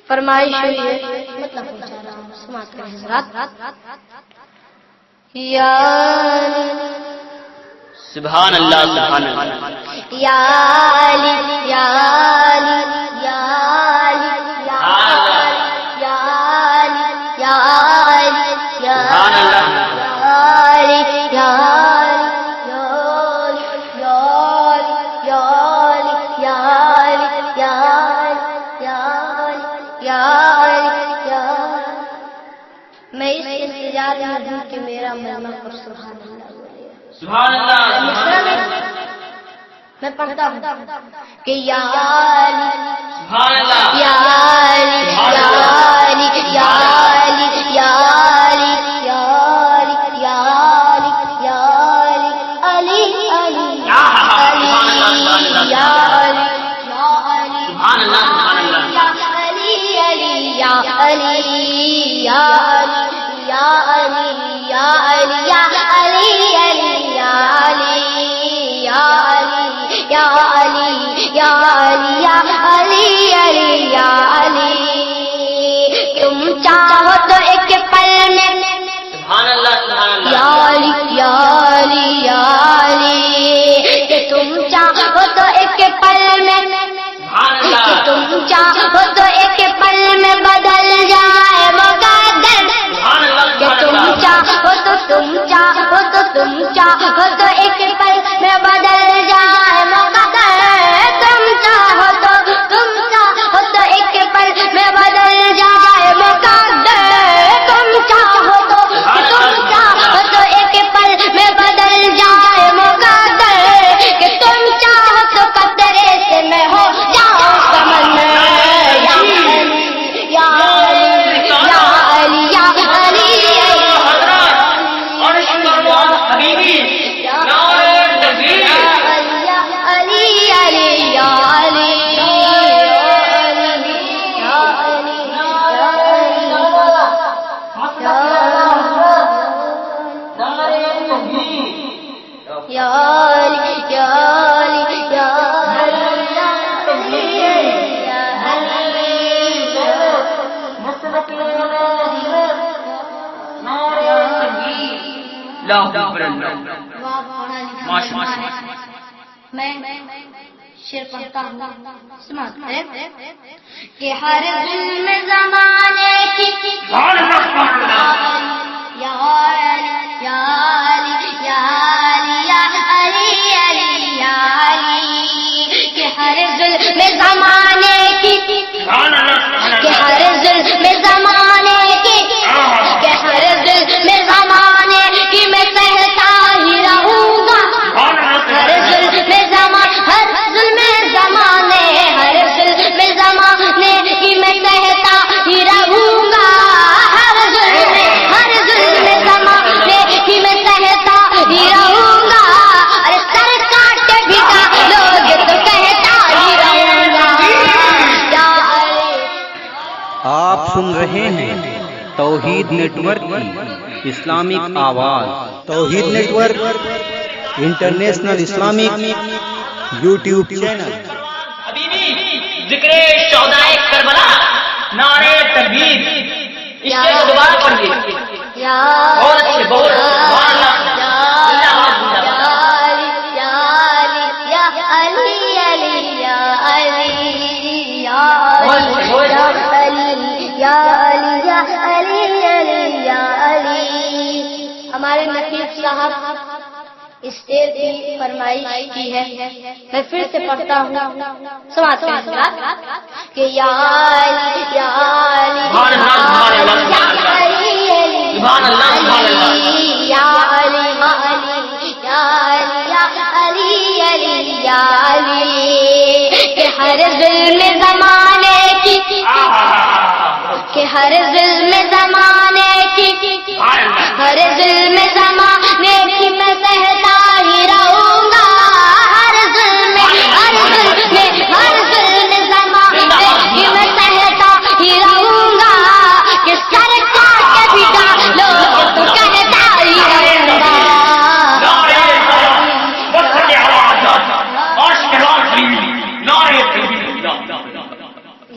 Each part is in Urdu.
فرمائش ہوئی ہے، مطلب پہنچا رہا ہوں، سماعت کریں حضرات۔ یا سبحان اللہ سبحان اللہ یا علی یا علی یا علی یا علی یا علی یا سبحان اللہ علی یا میں اس انتظار میں ہوں کہ میرا مولا پر سبحان اللہ بولے۔ سبحان اللہ مصرع میں پڑھتا ہوں کہ یا علی سبحان اللہ یا علی یا علی یا علی یا علی یا علی یا علی یا علی علی علی یا علی یا علی سبحان اللہ سبحان اللہ یا علی علی یا علی یا علی یا علی یا علی یا علی علی یا علی یا علی یا علی یا علی یا علی علی یا علی تم چاہو تو ایک پل میں سبحان اللہ سبحان اللہ یا علی یا علی یا علی کہ تم چاہو تو ایک پل میں سبحان اللہ کہ تم چاہو تو ایک پل میں بدل جائے مقدر سبحان اللہ کہ سبحان تم اللہ چاہو تو تم چاہو تو ایک پل میں بدل جائے مقدر تم چاہو تو ایک پل میں بدل جائے مقدر تم چاہو تو ایک پل میں بدل جائے مقدر کہ تم چاہو تو قطرے سے میں ہو جاؤں سمندر یا علی یا علی یا علی یا علی حبیبی نعرہ تکبیر علی علی یا علی یا علی یا علی یا میں شعر پڑھتا ہوں، سماعت کریں کہ ہر ظلم زمانے کی یا علی یا علی یا علی یا علی علی یا علی کہ ہر ظلم زمانے کی کہ ہر ظلم زمانے کی کہ ہر ظلم زمانے کی میں سہتا ہی رہوں گا ہر ظلم زمانے ہر ظلم زمانے کی میں سہتا ہی رہوں گا ہر ظلم زمانے کی میں سہتا ہی رہوں گا ارے سر کاٹ بھی لوگ تو کہتا ہی رہوں گا یا علی۔ آپ سن رہے ہیں توحید نیٹ ورک کی اسلامک آواز۔ Tauheed network international Islamic YouTube channel. حبیبی ذکر شہدائے کربلا نعرہ تکبیر اس سے دوبارہ پڑھیے یا بہت اچھے بہت اچھے سبحان اللہ ہمارے نقیب صاحب اسٹیج کی فرمائش کی ہے، میں پھر سے پڑھتا ہوں، سماعت کریں کہ یا علی یا علی سبحان اللہ سبحان اللہ یا علی یا علی یا علی علی یا علی کہ ہر ظلم زمانے کی کہ ہر ظلم زمانے کی ہر ظلم زمانے کی میں سہتا ہی رہوں گا ہر ظلم زمانے کی میں سہتا ہی رہوں گا کہ سر کاٹ کے بھی ڈالو تو کہتا ہی رہوں گا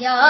یا